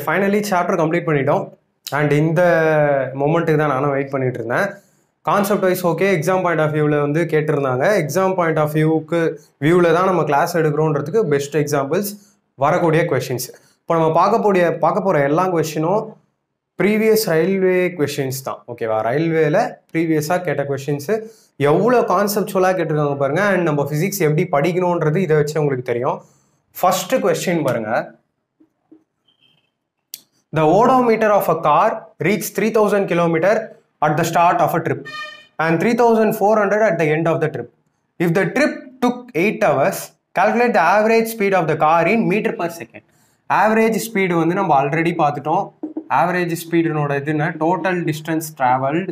Finally chapter complete பண்ணிட்டோம். And இந்த மொமெண்ட்டுக்கு தான் நானும் வெயிட் பண்ணிட்டு இருந்தேன். Concept wise okay, exam point of வியூவில் வந்து கேட்டிருந்தாங்க. எக்ஸாம் பாயிண்ட் ஆஃப் வியூவில் தான் நம்ம கிளாஸ் எடுக்கிறோன்றதுக்கு பெஸ்ட் எக்ஸாம்பிள்ஸ் வரக்கூடிய கொஷின்ஸ். இப்போ நம்ம பார்க்க போகிற எல்லா கொஷினும் ப்ரீவியஸ் ரயில்வே கொஷின்ஸ் தான். ஓகேவா? ரயில்வேல ப்ரீவியஸாக கேட்ட கொஷின்ஸு எவ்வளோ கான்செப்டுவலாக கேட்டிருக்காங்க பாருங்க. அண்ட் நம்ம ஃபிசிக்ஸ் எப்படி படிக்கணுன்றது இதை வச்சு உங்களுக்கு தெரியும். ஃபர்ஸ்ட் கொஸ்டின் பாருங்க. The odometer of a car reached 3000 km at the start of a trip and 3400 at the end of the trip. If the trip took 8 hours, calculate the average speed of the car in meter per second. Average speed வந்து நம்ம already பார்த்துட்டோம். Average speed நோட இதுன்னா total distance traveled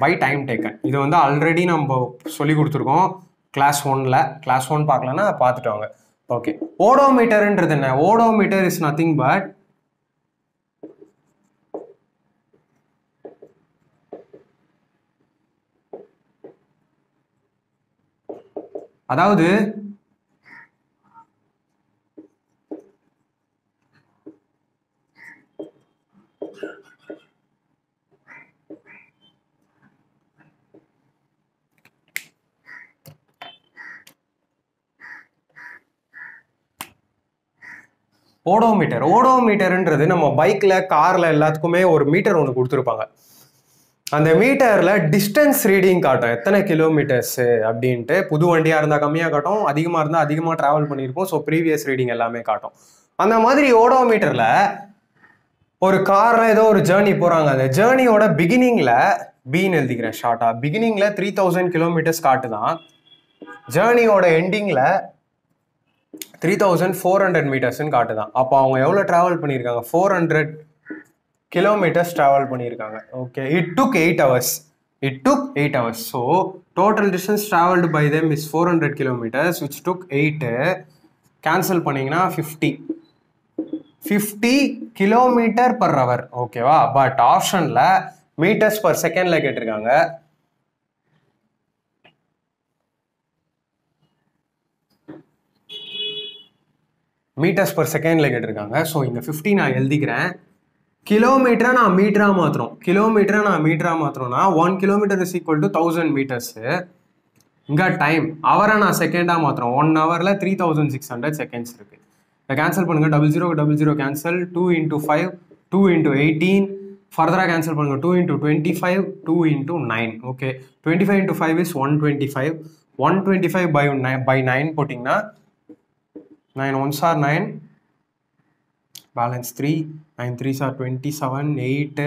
by time taken. இது வந்து already நம்ம சொல்லி கொடுத்துருக்கோம் class 1ல. Class 1 பார்க்கலன்னா பார்த்துட்டோங்க. ஓகே, ஓடோமீட்டர்ன்றது என்ன? ஓடோமீட்டர் இஸ் நத்திங் பட் அதாவது ஓடோமீட்டர்ன்றது நம்ம பைக்ல கார்ல எல்லாத்துக்குமே ஒரு மீட்டர் ஒன்று கொடுத்துருப்பாங்க. அந்த மீட்டர்ல டிஸ்டன்ஸ் ரீடிங் காட்டும், எத்தனை கிலோமீட்டர்ஸ் அப்படின்ட்டு. புது வண்டியா இருந்தா கம்மியா காட்டும், அதிகமா இருந்தா அதிகமா டிராவல் பண்ணியிருப்போம். ஸோ ப்ரீவியஸ் ரீடிங் எல்லாமே காட்டும். அந்த மாதிரி ஓடோமீட்டர்ல ஒரு கார்ல ஏதோ ஒரு ஜேர்னி போறாங்க. அந்த ஜேர்னியோட பிகினிங்ல பின்னு எழுதிக்கிறேன் ஷார்ட்டா. பிகினிங்ல 3000 கிலோமீட்டர்ஸ் காட்டுதான். ஜேர்னியோட எண்டிங்ல 3400 மீட்டர்ஸ்ன்னு காட்டுதான். அப்போ அவங்க எவ்வளோ ட்ராவல் பண்ணியிருக்காங்க? 400 கிலோமீட்டர்ஸ் ட்ராவல் பண்ணியிருக்காங்க. Okay, it took 8 hours. So total distance travelled by them is 400 kilometres which took 8. Cancel பண்ணிங்கன்னா 50 கிலோமீட்டர் பர் ஹவர். ஓகேவா? பட் ஆப்ஷனில் மீட்டர்ஸ் பர் செகண்டில் கேட்டிருக்காங்க. மீட்டர்ஸ் பர் செகண்ட்ல கேட்டிருக்காங்க. ஸோ இந்த 50 நான் எழுதிக்கிறேன். கிலோமீட்டரை நான் மீட்டரா மாத்திரம்னா 1 kilometre is equal to 1000 metres. இங்கே டைம் அவரை நான் செகண்டா மாத்திரம். 1 ஹவர்ல 3600 செகண்ட்ஸ் இருக்கு. இதை கேன்சல் பண்ணுங்க. 00 கேன்சல். 2 × 5 2 × 18. ஃபர்தரா கேன்சல் பண்ணுங்க. 2 × 25 2 × 9. Okay, 25 × 5 is 125. 125 by 9 போட்டிங்கன்னா 9 1s are 9, balance 3, 9 3s are 27, 8,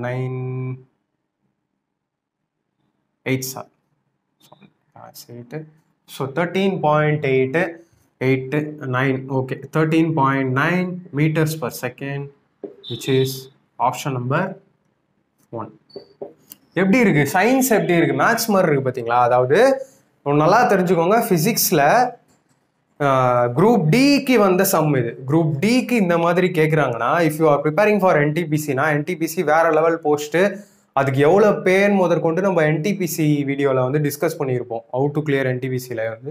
9 8s are, sorry, that's 8. So 13.889, okay, 13.9 meters per second, which is option number 1. எப்படி இருக்கு சயின்ஸ்? எப்படி இருக்கு? மேத்ஸ் மாதிரி இருக்கு பார்த்தீங்களா? அதாவது நல்லா தெரிஞ்சுக்கோங்க, ஃபிசிக்ஸில் குரூப் டிக்கு வந்த சம் இது. குரூப் டிக்கு இந்த மாதிரி கேட்குறாங்கன்னா, if you are preparing for என்டிபிசினா, என்டிபிசி வேற லெவல் போஸ்ட்டு, அதுக்கு எவ்வளோ பேன் முதற்கொண்டு நம்ம என்டிபிசி வீடியோவில் வந்து டிஸ்கஸ் பண்ணியிருப்போம், ஹவு டு கிளியர் என்டிபிசியில் வந்து.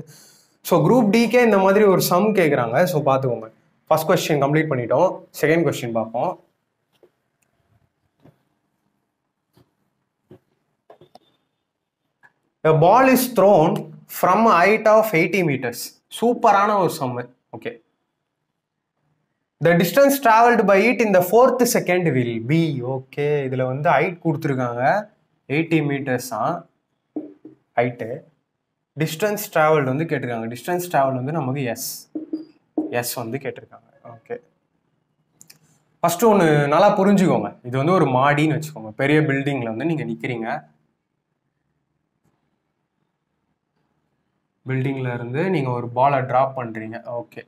ஸோ குரூப் டிக்கே இந்த மாதிரி ஒரு சம் கேட்குறாங்க. ஸோ பார்த்துக்கோங்க. ஃபர்ஸ்ட் கொஸ்டின் கம்ப்ளீட் பண்ணிட்டோம். செகண்ட் கொஸ்டின் பார்ப்போம். A ball is thrown from a height of 80 meters. சூப்பரான ஒரு sum. Okay, the distance traveled by it in the 4th second will be. Okay, இதுல வந்து ஹைட் கொடுத்துருக்காங்க 80 meters தான் height. Distance travelled வந்து கேட்டிருக்காங்க. டிஸ்டன்ஸ் டிராவல் வந்து நமக்கு எஸ் வந்து கேட்டிருக்காங்க. ஓகே, ஃபர்ஸ்ட் ஒன்று நல்லா புரிஞ்சுக்கோங்க. இது வந்து ஒரு மாடின்னு வச்சுக்கோங்க. பெரிய பில்டிங்ல வந்து நீங்க நிக்கிறீங்க. பில்டிங்ல இருந்து நீங்க ஒரு பாலை டிராப் பண்றீங்க. ஓகே,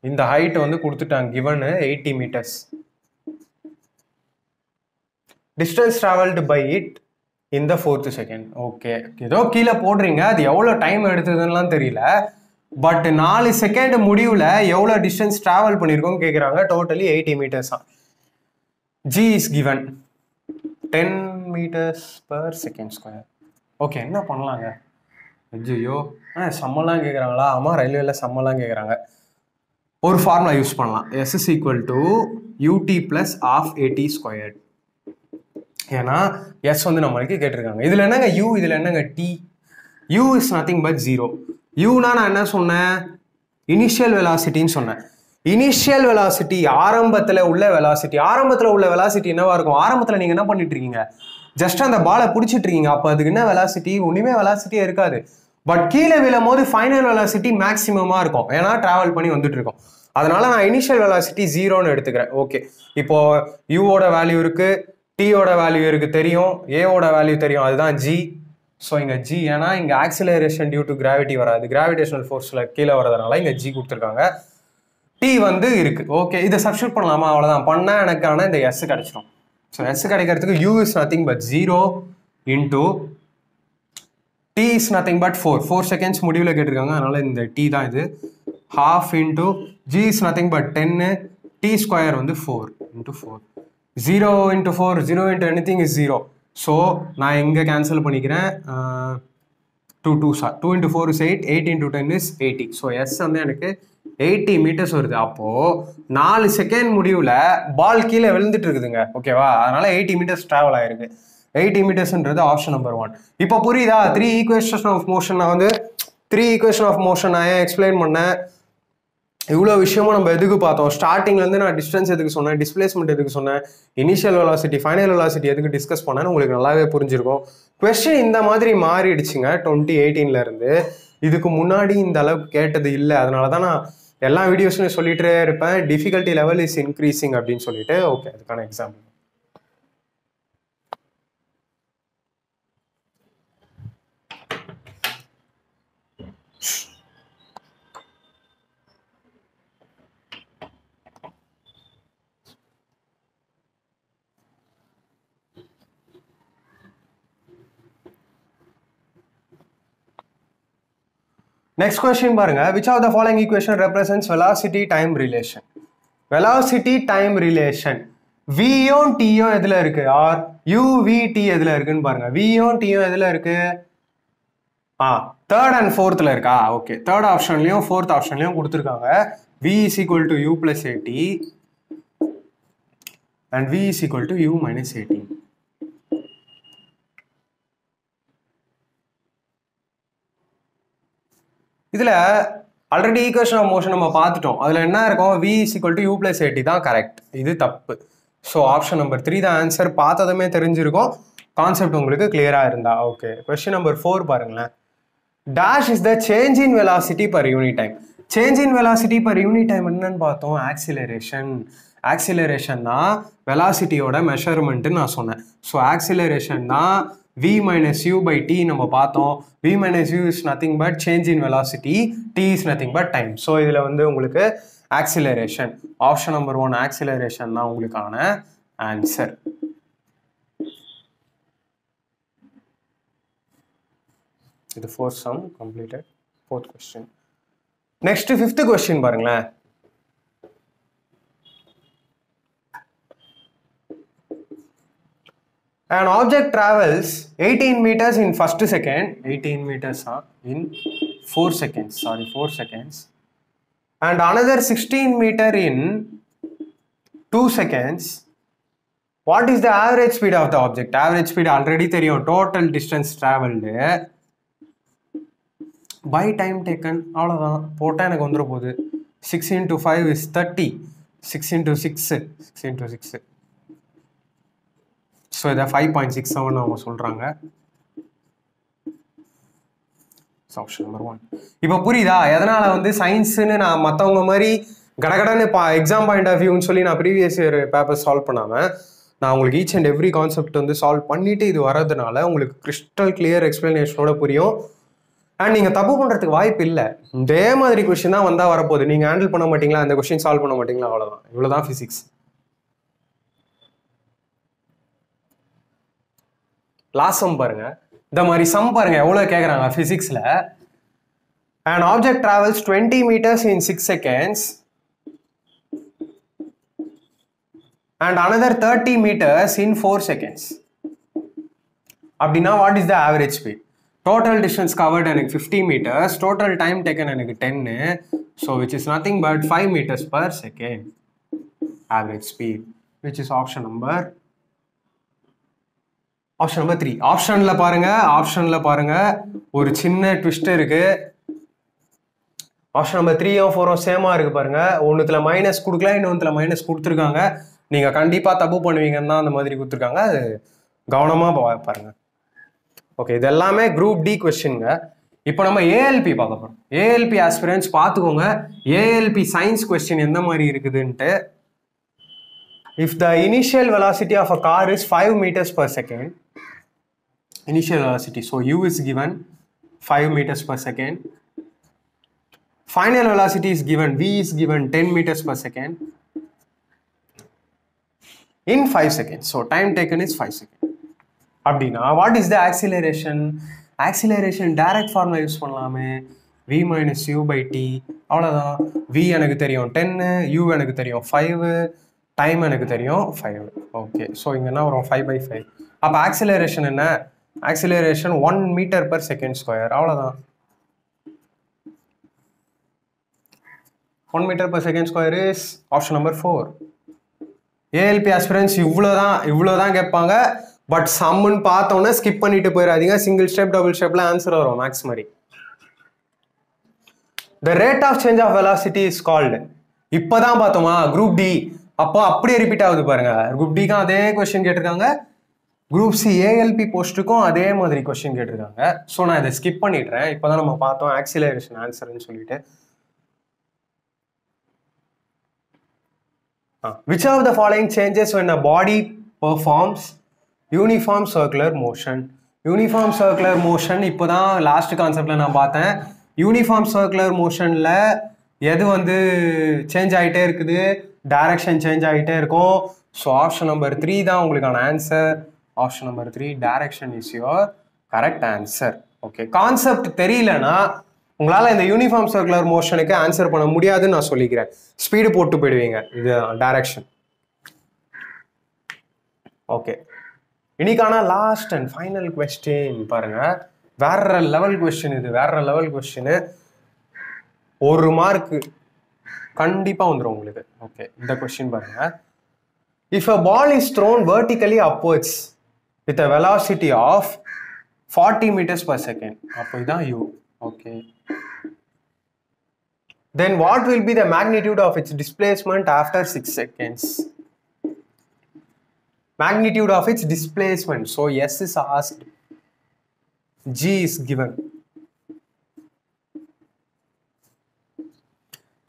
இந்த ஹைட் வந்து கொடுத்துட்டாங்க. Given 80 meters. Distance travelled by it in the 4th second. Okay, ஏதோ கீழே போடுறீங்க. அது எவ்வளோ டைம் எடுத்ததுன்னெலாம் தெரியல. பட் 4 செகண்ட் முடிவில் எவ்வளோ டிஸ்டன்ஸ் டிராவல் பண்ணியிருக்கோம் கேட்குறாங்க. டோட்டலி 80 meters தான். G is given 10 meters per second square. Okay, என்ன பண்ணலாங்க? ஐயோ, சம்மெல்லாம் கேட்குறாங்களா? ஆமாம், ரயில்வேல சம்மெல்லாம் கேட்குறாங்க. ஒரு ஃபார்முலா யூஸ் பண்ணலாம். S is equal to ut plus half at squared. ஏன்னா S வந்து நம்மளுக்கு கேட்டிருக்காங்க. இதுல என்னங்க u, இதுல என்னங்க t? u is nothing but 0. uனா நான் என்ன சொன்னேன்? இனிஷியல் வெலாசிட்டின்னு சொன்னேன். இனிஷியல் வெலாசிட்டி ஆரம்பத்துல உள்ள வெலாசிட்டி. ஆரம்பத்துல உள்ள வெலாசிட்டி என்னவா இருக்கும்? ஆரம்பத்துல நீங்க என்ன பண்ணிட்டு இருக்கீங்க? ஜஸ்ட் அந்த பாலை பிடிச்சிட்டு இருக்கீங்க. அப்ப அதுக்கு என்ன வெலாசிட்டி? ஒண்ணுமே வெலாசிட்டியே இருக்காது. பட் கீழே விழும் போது ஃபைனல் வெலாசிட்டி மேக்ஸிமமா இருக்கும். ஏன்னா டிராவல் பண்ணி வந்துட்டு இருக்கோம். அதனால நான் இனிஷியல் வெலாசிட்டி 0ன்னு எடுத்துக்கிறேன். ஓகே, இப்போ யூவோட வேல்யூ இருக்கு, டீயோட வேல்யூ இருக்கு தெரியும், ஏவோட வேல்யூ தெரியும், அதுதான் ஜி. ஸோ இங்கே ஜி, ஏன்னா இங்கே ஆக்சிலரேஷன் டியூ டு கிராவிட்டி வராது, கிராவிடேஷனல் ஃபோர்ஸில் கீழே வரதுனால இங்கே ஜி கொடுத்துருக்காங்க. டி வந்து இருக்கு. ஓகே, இதை சப்ஸ்டியூட் பண்ணலாமா? அவ்வளோதான். பண்ணால் எனக்கான இந்த எஸ் கிடைச்சிடும். ஸோ எஸ் கிடைக்கிறதுக்கு u is nothing but 0 into t is nothing but 4 seconds முடிவில் கேட்டிருக்காங்க, அதனால இந்த டி தான் இது. half into g is nothing but 10, t square வந்து 4 into 4. 0 into 4, 0 into anything is 0. So நான் எங்கே கேன்சல் பண்ணிக்கிறேன்? 2 into 4 is 8, 8 into 10 is 80. So s வந்து எனக்கு 80 மீட்டர்ஸ் வருது. அப்போது 4 செகண்ட் முடிவில் பால் கீழே விழுந்துட்டு இருக்குதுங்க. ஓகேவா? அதனால 80 மீட்டர்ஸ் ட்ராவல் ஆயிருக்கு. 80 மீட்டர்ஸ்ன்றது ஆப்ஷன் நம்பர் 1. இப்போ புரியுதா? 3 ஈக்குவேஷன் ஆஃப் மோஷன் நான் வந்து 3 ஈக்குவேஷன் ஆஃப் மோஷன் நான் ஏன் எக்ஸ்பிளைன் பண்ணேன்? இவ்வளோ விஷயமும் நம்ம எதுக்கு பார்த்தோம்? ஸ்டார்டிங்லேருந்து நான் டிஸ்டன்ஸ் எதுக்கு சொன்னேன், டிஸ்பிளேஸ்மெண்ட் எதுக்கு சொன்னேன், இனிஷியல் வெலாசிட்டி, ஃபைனல் வெலாசிட்டி எதுக்கு டிஸ்கஸ் பண்ணேன்னு உங்களுக்கு நல்லாவே புரிஞ்சிருக்கும். கொஸ்டின் இந்த மாதிரி மாறிடுச்சுங்க 2018 இருந்து. இதுக்கு முன்னாடி இந்த அளவுக்கு கேட்டது இல்லை. அதனால தான் நான் எல்லா வீடியோஸ்லையும் சொல்லிகிட்டே இருப்பேன், டிஃபிகல்ட்டி லெவல் இஸ் இன்க்ரீசிங் அப்படின்னு சொல்லிட்டு. ஓகே, அதுக்கான எக்ஸாம்பிள். Next question பாருங்க. Which of the following equation represents velocity time relation? Velocity time relation. V-யும் T-யும் எதுல இருக்கு? or U-V-T எதுல இருக்குன்னு பாருங்க. V-யும் T-யும் எதுல இருக்கு? third and fourthல இருக்கா? ஓகே, third ஆப்ஷன்லயும் fourth ஆப்ஷன்லயும் கொடுத்துருக்காங்க. V is equal to U plus AT and V is equal to U minus AT. இதுல ஆல்ரெடி ஈக்குவேஷன் ஆஃப் மோஷன் நம்ம பார்த்துட்டோம். அதுல என்ன இருக்கும்? V is equal to U plus AT தான் correct. இது தப்பு. ஸோ ஆப்ஷன் நம்பர் 3 தான் ஆன்சர். பார்த்ததுமே தெரிஞ்சிருக்கும், கான்செப்ட் உங்களுக்கு கிளியரா இருந்தா. ஓகே, கொஸ்டின் நம்பர் 4 பாருங்களேன். Dash is the change in velocity per unit time. Change in velocity per unit time என்னன்னு பார்த்தோம்? ஆக்சிலரேஷன். ஆக்சிலரேஷன் தான் வெலாசிட்டியோட மெஷர்மெண்ட்னு நான் சொன்னேன். ஸோ ஆக்சிலரேஷன் தான் V minus U by T நம்ம பார்த்தோம். V minus U is nothing but change in velocity, T is nothing but time. So இதில் வந்து உங்களுக்கு ஆக்சிலரேஷன், ஆப்ஷன் நம்பர் 1 ஆக்சிலரேஷன் தான் உங்களுக்கான ஆன்சர். இது 4th sum completed. 4th question. Next 5th question பாருங்களேன். An object travels 18 meters in first second, 18 meters in 4 seconds, sorry 4 seconds, and another 16 meter in 2 seconds. What is the average speed of the object? Average speed already தெரியும், total distance traveled by time taken. அவ்வளோதான், போட்டால் எனக்கு வந்துட போகுது. 6 into 5 is 30, 6 into 6. So இதை 5.67 அவங்க சொல்கிறாங்க. Option number 1. இப்போ புரியுதா எதனால் வந்து சயின்ஸுன்னு நான் மற்றவங்க மாதிரி கடகடன்னு எக்ஸாம் பாயிண்ட் ஆஃப் வியூன்னு சொல்லி நான் ப்ரீவியஸ் இயர் பேப்பர் சால்வ் பண்ணாமல் நான் உங்களுக்கு ஈச் அண்ட் எவ்ரி கான்செப்ட் வந்து சால்வ் பண்ணிவிட்டு இது வரதுனால உங்களுக்கு கிறிஸ்டல் கிளியர் எக்ஸ்பிளனேஷனோட புரியும். அண்ட் நீங்கள் தப்பு பண்ணுறதுக்கு வாய்ப்பு இல்லை. இதே மாதிரி கொஸ்டின் தான் வந்தால் வரப்போகுது. நீங்கள் ஹேண்டில் பண்ண மாட்டீங்களா, அந்த கொஸ்டின் சால்வ் பண்ண மாட்டீங்களா, அவ்வளோதான். இவ்வளோதான் ஃபிசிக்ஸ். லாஸ்ட் சம் பாருங்க. இந்த மாதிரி சம் பாருங்க எவ்வளோ கேட்குறாங்க ஃபிசிக்ஸில். an object travels 20 meters in 6 seconds and another 30 meters in 4 seconds. அப்படின்னா what is the average speed? Total distance covered எனக்கு 50 meters. Total time taken எனக்கு 10. So which is nothing but 5 meters per second. Average speed. Which is option number 3. ஆப்ஷன்ல பாருங்க ஒரு சின்ன twist இருக்கு. Option number 3ம் 4ம் சேமா இருக்கு பாருங்க. ஒன்னுத்துல மைனஸ் கொடுக்கலாம், இன்னொன்னுல மைனஸ் கொடுத்துருக்காங்க. நீங்க கண்டிப்பா தப்பு பண்ணுவீங்கன்னு தான் அந்த மாதிரி கொடுத்துருக்காங்க. அது கவனமா பாருங்க. ஓகே, இது எல்லாமே குரூப் டி கொஸ்டின்ங்க. இப்போ நம்ம ஏஎல்பி பார்க்க போறோம். ஏஎல்பி ஆஸ்பிரன்ஸ் பார்த்துக்கோங்க. ஏஎல்பி சயின்ஸ் கொஸ்டின் எந்த மாதிரி இருக்குதுன்ட்டு. If the initial velocity of a car is 5 meters per second, initial velocity, so u is given 5 meters per second. Final velocity is given, v is given 10 meters per second in 5 seconds. So time taken is 5 seconds. அப்படின்னா what is the acceleration? Acceleration direct formula use பண்ணலாமே. v minus u by t. அவ்வளோதான். v எனக்கு தெரியும் 10, u எனக்கு தெரியும் 5, time எனக்கு தெரியும் 5. Okay, so இங்கே என்ன வரும் 5/5. அப்போ ஆக்சிலரேஷன் என்ன? Acceleration 1 meter per second square. அவ்வளோதான். 1 meter per second square is option number 4. ALP aspirants இவ்வளோதான் கேட்பாங்க. பட் சம்முன்னு பார்த்தோன்னே ஸ்கிப் பண்ணிட்டு போயிடாதீங்க. சிங்கிள் ஸ்டெப் டபுள் ஸ்டெப்ல ஆன்சர் வரும் மேக்ஸ் மாதிரி. The rate of change of velocity is called. இப்போதான் பார்த்தோமா குரூப் டி. அப்போ அப்படியே ரிப்பீட் ஆகுது பாருங்க. குரூப் டிக்கும் அதே கொஸ்டின் கேட்டிருக்காங்க, குரூப் சி ஏஎல்பி போஸ்ட்டுக்கும் அதே மாதிரி கொஸ்டின் கேட்டிருக்காங்க. ஸோ நான் இதை ஸ்கிப் பண்ணிடுறேன். இப்போதான் நம்ம பார்த்தோம் ஆக்சிலரேஷன் ஆன்சர்னு சொல்லிட்டு. Which of the following changes when a body performs uniform circular motion? Uniform circular motion இப்போதான் லாஸ்ட் கான்செப்ட்ல நான் பார்த்தேன். யூனிஃபார்ம் சர்க்குலர் மோஷன்ல எது வந்து சேஞ்ச் ஆகிட்டே இருக்குது? டைரக்ஷன் சேஞ்ச் ஆகிட்டே இருக்கும். ஸோ ஆப்ஷன் நம்பர் 3 தான் உங்களுக்கான answer. Option number 3 direction is your correct answer. Okay, concept தெரியலனா உங்களால் இந்த யூனிஃபார்ம் சர்க்குலர் மோஷனுக்கு ஆன்சர் பண்ண முடியாதுன்னு நான் சொல்லிக்கிறேன். ஸ்பீடு போட்டு போயிடுவீங்க. இது டைரக்ஷன். ஓகே, இன்னைக்கான லாஸ்ட் அண்ட் ஃபைனல் கொஸ்டின் பாருங்க. வேற லெவல் கொஸ்டின் இது. வேற லெவல் கொஸ்டின். 1 மார்க்கு கண்டிப்பா வந்துடும் உங்களுக்கு. ஓகே, இந்த கொஸ்டின் பாருங்க. If a ball is thrown vertically upwards with a velocity of 40 meters per second, அப்போ இதான் u. Okay, then what will be the magnitude of its displacement after 6 seconds? Magnitude of its displacement. So S is asked, G is given.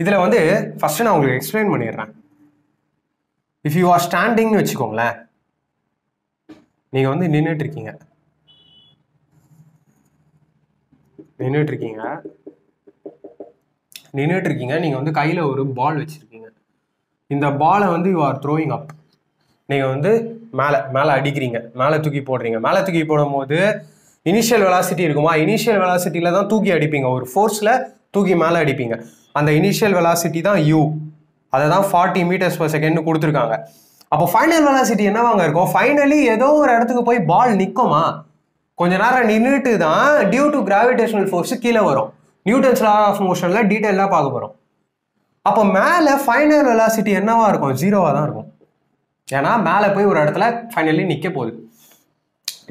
இதில் வந்து first நான் உங்களுக்கு explain பண்ணிடுறேன். If you R ஸ்டாண்டிங்னு வச்சுக்கோங்களேன். நீங்கள் வந்து நின்றுட்டு இருக்கீங்க. நீங்கள் வந்து கையில் ஒரு பால் வச்சுருக்கீங்க. இந்த பாலை வந்து யூ ஆர் த்ரோயிங் அப். நீங்கள் வந்து மேலே அடிக்கிறீங்க, மேலே தூக்கி போடுறீங்க. மேலே தூக்கி போடும் போது இனிஷியல் வெலாசிட்டி இருக்குமா? இனிஷியல் வெலாசிட்டியில் தான் தூக்கி அடிப்பீங்க. ஒரு ஃபோர்ஸில் தூக்கி மேலே அடிப்பீங்க. அந்த இனிஷியல் வெலாசிட்டி தான் u. அதை தான் 40 meters per second கொடுத்துருக்காங்க. அப்போ ஃபைனல் வெலாசிட்டி என்னவாங்க இருக்கும்? ஃபைனலி ஏதோ ஒரு இடத்துக்கு போய் பால் நிற்குமா? கொஞ்ச நேரம் நின்றுட்டு தான் டியூ டு கிராவிடேஷனல் ஃபோர்ஸ் கீழே வரும். நியூட்டன்ஸ் லா ஆஃப் மோஷனில் டீட்டெயிலாக பார்க்க போகிறோம். அப்போ மேலே ஃபைனல் வெலாசிட்டி என்னவா இருக்கும்? 0வாக தான் இருக்கும். ஏன்னா மேலே போய் ஒரு இடத்துல ஃபைனலி நிற்க போகுது.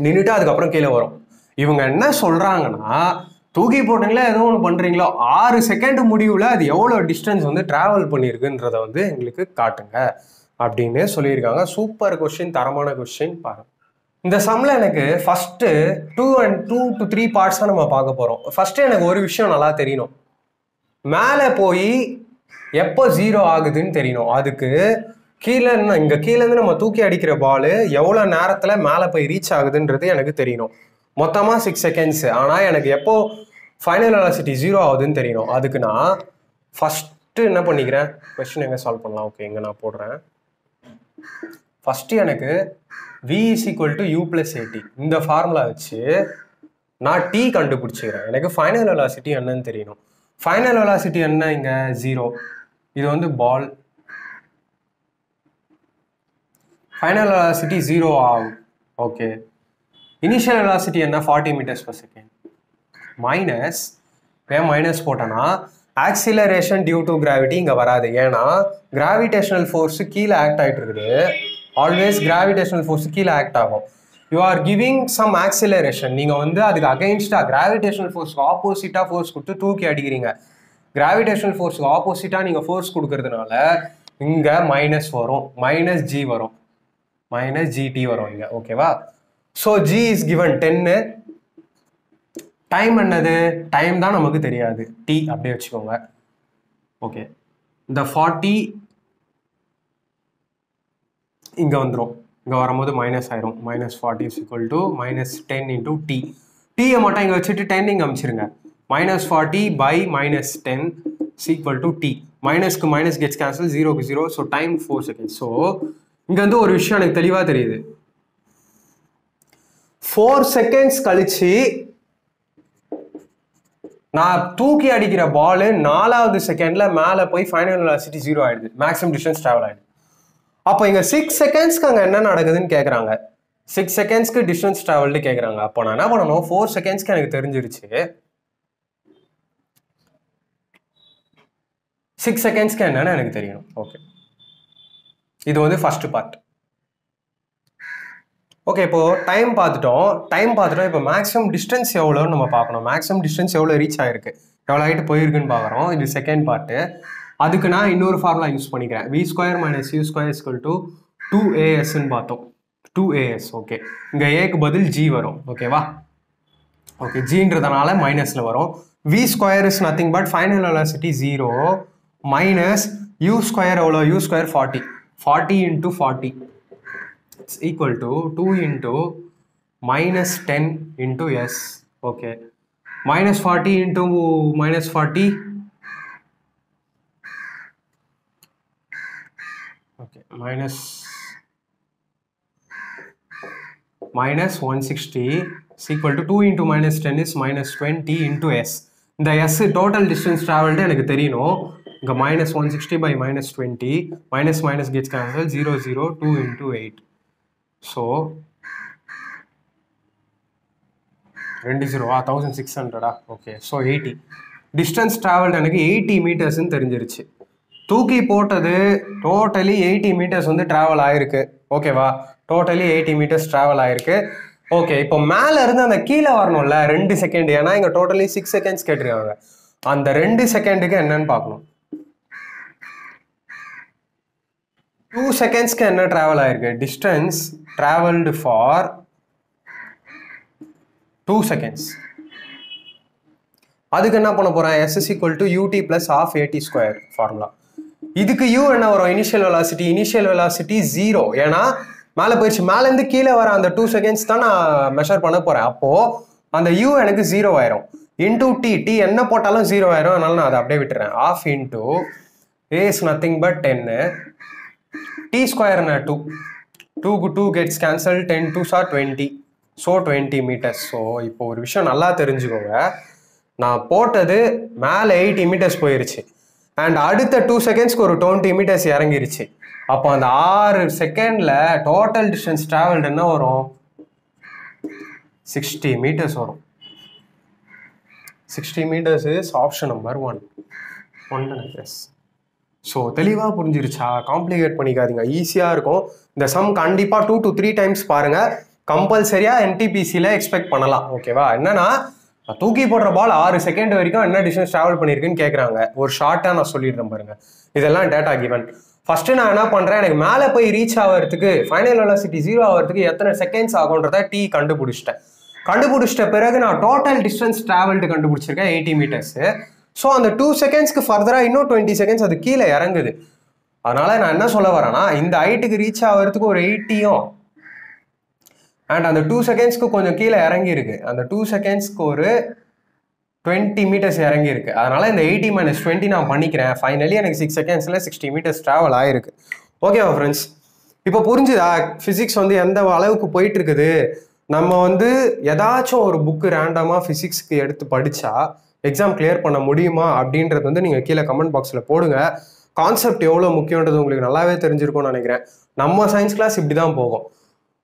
நின்றுட்டு அதுக்கப்புறம் கீழே வரும். இவங்க என்ன சொல்கிறாங்கன்னா, தூக்கி போட்டீங்களா ஏதோ ஒன்று பண்ணுறீங்களோ 6 செகண்ட் முடிவில் அது எவ்வளோ டிஸ்டன்ஸ் வந்து ட்ராவல் பண்ணியிருக்குன்றதை வந்து எங்களுக்கு காட்டுங்க அப்படின்னு சொல்லியிருக்காங்க. சூப்பர் கொஸ்டின், தரமான கொஸ்டின் பாருங்க. இந்த சம்மில் எனக்கு ஃபஸ்ட்டு 2 to 3 பார்ட்ஸாக நம்ம பார்க்க போகிறோம். ஃபஸ்ட்டு எனக்கு ஒரு விஷயம் நல்லா தெரியணும். மேலே போய் எப்போ 0 ஆகுதுன்னு தெரியணும். அதுக்கு இங்கே கீழேருந்து நம்ம தூக்கி அடிக்கிற பால் எவ்வளோ நேரத்தில் மேலே போய் ரீச் ஆகுதுன்றது எனக்கு தெரியணும். மொத்தமாக 6 seconds. ஆனால் எனக்கு எப்போ ஃபைனல் வெலாசிட்டி 0 ஆகுதுன்னு தெரியணும். அதுக்கு நான் ஃபஸ்ட்டு என்ன பண்ணிக்கிறேன்? கொஸ்டின் எங்கே சால்வ் பண்ணலாம்? ஓகே, இங்கே நான் போடுறேன். ஃபஸ்ட்டு எனக்கு v is equal to u plus at. இந்த ஃபார்முலா வச்சு நான் t கண்டுபிடிச்சிக்கிறேன். எனக்கு ஃபைனல் வெலாசிட்டி என்னன்னு தெரியணும். ஃபைனல் வெலாசிட்டி என்ன? இங்கே 0. இது வந்து பால். ஃபைனல் வெலாசிட்டி 0 ஆகும். ஓகே, இனிஷியல் வெலாசிட்டி என்ன? 40 meters per second. மைனஸ் ஏன் மைனஸ் போட்டோன்னா ஆக்சிலரேஷன் டியூ டு கிராவிட்டி இங்கே வராது. ஏன்னா கிராவிடேஷனல் ஃபோர்ஸு கீழே ஆக்ட் ஆகிட்டு இருக்குது. ஆல்வேஸ் கிராவிடேஷனல் ஃபோர்ஸு கீழே ஆக்ட் ஆகும். You are giving some acceleration. நீங்கள் வந்து அதுக்கு அகைன்ஸ்டாக கிராவிடேஷனல் ஃபோர்ஸ்க்கு ஆப்போசிட்டாக ஃபோர்ஸ் கொடுத்து தூக்கி அடிக்கிறீங்க. கிராவிடேஷனல் ஃபோர்ஸ்க்கு ஆப்போசிட்டாக நீங்கள் ஃபோர்ஸ் கொடுக்கறதுனால இங்கே மைனஸ் வரும், மைனஸ் ஜி வரும், மைனஸ் ஜிடி வரும் இங்கே. ஓகேவா? So G is given 10. Time என்னது? டைம் தான் நமக்கு தெரியாது, டி அப்படியே வச்சுக்கோங்க. ஓகே, இந்த 40 இங்கே வந்துடும். இங்கே வரும்போது மைனஸ் ஆயிரும். -40 is equal to -10 into t. டீயை மட்டும் இங்கே வச்சுட்டு 10 இங்கே அமைச்சிருங்க. -40 by -10 is equal to t. மைனஸ்க்கு மைனஸ் கெட்ஸ் கேன்சல், 0க்கு 0. So time 4 seconds. ஸோ இங்கே வந்து ஒரு விஷயம் எனக்கு தெளிவாக தெரியுது. 4 seconds கழிச்சு நான் தூக்கி அடிக்கிற பால் 4வது செகண்ட்ல மேலே போய் ஃபைனல் வெலாசிட்டி 0 ஆயிடுது, மேக்ஸிமம் டிஸ்டன்ஸ் டிராவல் ஆயிடுது. அப்போ இங்கே 6 secondsக்கு அங்கே என்ன நடக்குதுன்னு கேட்குறாங்க. 6 secondsக்கு டிஸ்டன்ஸ் டிராவல்டு கேட்குறாங்க. அப்போ நான் என்ன பண்ணணும்? 4 secondsக்கு எனக்கு தெரிஞ்சிருச்சு. 6 secondsக்கு என்னன்னு எனக்கு தெரியணும். ஓகே, இது வந்து ஃபர்ஸ்ட் பார்ட். ஓகே, இப்போ டைம் பார்த்துட்டோம். இப்போ மேக்ஸிமம் டிஸ்டன்ஸ் எவ்வளோன்னு நம்ம பார்க்கணும். மேக்ஸிமம் டிஸ்டன்ஸ் எவ்வளோ ரீச் ஆயிருக்கு, எவ்வளோ ஹைட்டு போயிருக்குன்னு பார்க்குறோம். இது செகண்ட் பார்ட்டு. அதுக்கு நான் இன்னொரு ஃபார்முலா யூஸ் பண்ணிக்கிறேன். v² - u² = 2as பார்த்தோம். 2as. ஓகே, இங்கே ஏக்கு பதில் g வரும். ஓகேவா? ஓகே, ஜின்றதுனால மைனஸில் வரும். v² is nothing but final velocity 0 minus u² எவ்வளோ? u² 40. 40 into 40 is equal to 2 into -10 into s. Okay, -40 into -40. Okay, -160 is equal to 2 into -10 is -20 into s. இந்த s டோட்டல் டிஸ்டன்ஸ் டிராவல்டு எனக்கு தெரியணும். இங்கே -160 by -20, minus gets cancelled, 0 0 2 into 8. So 20 1600. Okay, so 80 distance travelled எனக்கு 80 மீட்டர்ஸ்ன்னு தெரிஞ்சிருச்சு. தூக்கி போட்டது totally 80 metres வந்து travel ஆயிருக்கு. ஓகேவா? டோட்டலி 80 மீட்டர்ஸ் ட்ராவல் ஆயிருக்கு. ஓகே, இப்போ மேலே இருந்து அந்த கீழே வரணும்ல 2 செகண்ட். ஏன்னா இங்கே டோட்டலி 6 seconds கேட்டிருக்காங்க. அந்த 2 செகண்டுக்கு என்னன்னு பார்க்கணும். 2 secondsக்கு என்ன ட்ராவல் ஆயிருக்கு? Distance travelled for 2 seconds. அதுக்கு என்ன பண்ண போகிறேன்? s is equal to ut plus half at² formula. இதுக்கு u என்ன வரும்? Initial velocity 0. ஏன்னா மேலே போயிடுச்சு. மேலேருந்து கீழே வர அந்த 2 seconds தான் நான் மெஷர் பண்ண போகிறேன். அப்போது அந்த u எனக்கு 0 ஆயிரும். இன்டூ t என்ன போட்டாலும் 0 ஆயிரும். அதனால நான் அதை அப்படியே விட்டுறேன். half into a is nothing but 10. t² என்ன 2. 2க்கு 2 gets cancelled, 10 2s are 20. So 20 meters. So இப்போ ஒரு விஷயம் நல்லா தெரிஞ்சுக்கோங்க. நான் போட்டது மேலே 80 meters போயிருச்சு. அண்ட் அடுத்த 2 secondsக்கு ஒரு 20 meters இறங்கிருச்சு. அப்போ அந்த 6 செகண்டில் டோட்டல் டிஸ்டன்ஸ் ட்ராவல்டு என்ன வரும்? 60 meters வரும். 60 meters is option number 1. So தெளிவாக புரிஞ்சிருச்சா? காம்ப்ளிகேட் பண்ணிக்காதீங்க, ஈஸியாக இருக்கும். இந்த சம் கண்டிப்பாக 2 to 3 times பாருங்கள். கம்பல்சரியாக என்டிபிசியில் எக்ஸ்பெக்ட் பண்ணலாம். ஓகேவா? என்னன்னா தூக்கி போடுற பால் 6 செகண்ட் வரைக்கும் என்ன டிஸ்டன்ஸ் ட்ராவல் பண்ணியிருக்குன்னு கேட்குறாங்க. ஒரு ஷார்ட்டாக நான் சொல்லிடுறேன் பாருங்க. இதெல்லாம் டேட்டா கிவன். ஃபர்ஸ்ட்டு நான் என்ன பண்ணுறேன்? எனக்கு மேலே போய் ரீச் ஆகிறதுக்கு ஃபைனல் வெலாசிட்டி 0 ஆகிறதுக்கு எத்தனை செகண்ட்ஸ் ஆகுன்றத டி கண்டுபிடிச்சிட்ட பிறகு நான் டோட்டல் டிஸ்டன்ஸ் ட்ராவல்டு கண்டுபிடிச்சிருக்கேன் 80 meters. ஸோ அந்த 2 secondsக்கு ஃபர்தராக இன்னும் 20 seconds அது கீழே இறங்குது. அதனால நான் என்ன சொல்ல வரேன்னா, இந்த ஹைட்டுக்கு ரீச் ஆகிறதுக்கு ஒரு 80யும் அண்ட் அந்த 2 secondsக்கு கொஞ்சம் கீழே இறங்கியிருக்கு. அந்த 2 secondsக்கு ஒரு 20 meters இறங்கியிருக்கு. அதனால இந்த 80 - 20 நான் பண்ணிக்கிறேன். ஃபைனலி எனக்கு 6 secondsல 60 meters ட்ராவல் ஆயிருக்கு. ஓகேவா ஃப்ரெண்ட்ஸ்? இப்போ புரிஞ்சுதா ஃபிசிக்ஸ் வந்து எந்த அளவுக்கு போயிட்டு இருக்குது? நம்ம வந்து ஏதாச்சும் ஒரு புக்கு ரேண்டமாக ஃபிசிக்ஸ்க்கு எடுத்து படித்தா எக்ஸாம் கிளியர் பண்ண முடியுமா அப்படின்றது வந்து நீங்கள் கீழே கமெண்ட் பாக்ஸில் போடுங்க. கான்செப்ட் எவ்வளோ முக்கியன்றது உங்களுக்கு நல்லாவே தெரிஞ்சிருக்கும்னு நினைக்கிறேன். நம்ம சயின்ஸ் கிளாஸ் இப்படி தான் போகும்.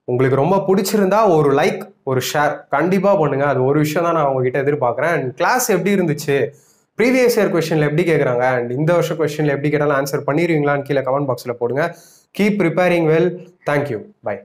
உங்களுக்கு ரொம்ப பிடிச்சிருந்தா ஒரு லைக் ஒரு ஷேர் கண்டிப்பாக பண்ணுங்க. அது ஒரு விஷயம் தான் நான் உங்ககிட்ட எதிர்பார்க்குறேன். அண்ட் கிளாஸ் எப்படி இருந்துச்சு, ப்ரீவியஸ் இயர் கொஸ்டின்ல எப்படி கேட்குறாங்க அண்ட் இந்த வருஷம் கொஸ்டின்ல எப்படி கேட்டாலும் ஆன்சர் பண்ணிடுவீங்களான்னு கீழே கமெண்ட் பாக்ஸில் போடுங்க. Keep preparing well. Thank you. By.